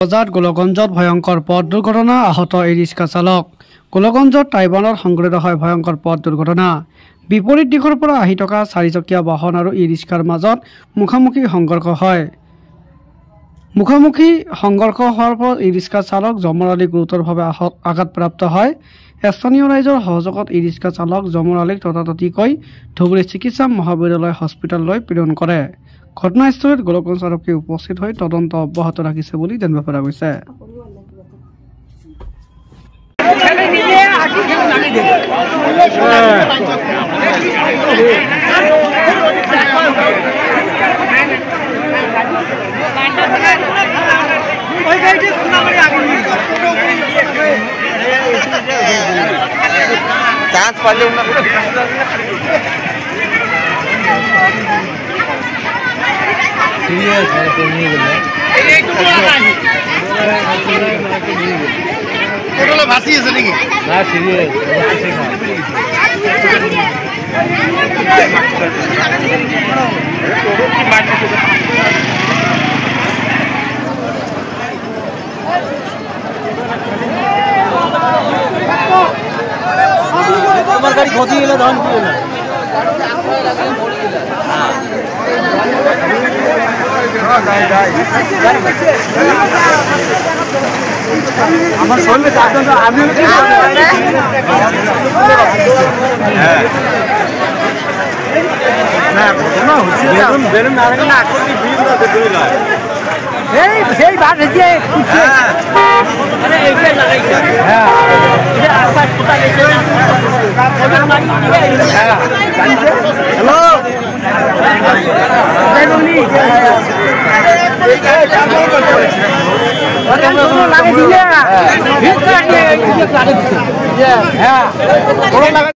বজাত গোলগঞ্জত ভয়ঙ্কৰ পথ দুৰ্ঘটনা আহত ই-ৰিক্সা চালক। গোলগঞ্জত টাইবানত সংঘটিত হয় ভয়ঙ্কৰ পথ দুৰ্ঘটনা। বিপৰীত দিশৰ পৰা আহি থকা চাৰিচকীয়া বাহন আৰু ই-ৰিক্সাৰ মাজত মুখামুখি সংঘৰ্ষ হয়। মুখামুখি সংঘৰ্ষ হোৱাৰ ফলত ই-ৰিক্সা চালক জমৰ আলী গুৰুতৰভাৱে আঘাতপ্ৰাপ্ত হয়। স্থানীয় ৰাইজৰ সহযোগত ই-ৰিক্সা চালক জমৰ আলীক ততাততিকৈ ধুবুৰী চিকিৎসা মহাবিদ্যালয় হস্পিটেললৈ প্ৰেৰণ কৰে। ঘটনাস্থলীত গোলগঞ্জ আৰক্ষী উপস্থিত হৈ তদন্ত অব্যাহত ৰাখিছে বুলি জানিব পৰা গৈছে। सीरियस है तो नहीं बोले टोटल भासी है नहीं ना सीरियस তোমার গাড়ি ক্ষতি গেলে ধান কি হলো আমার শরীরে আমি বেলুন না সেই বাদ হয়েছে হ্যালো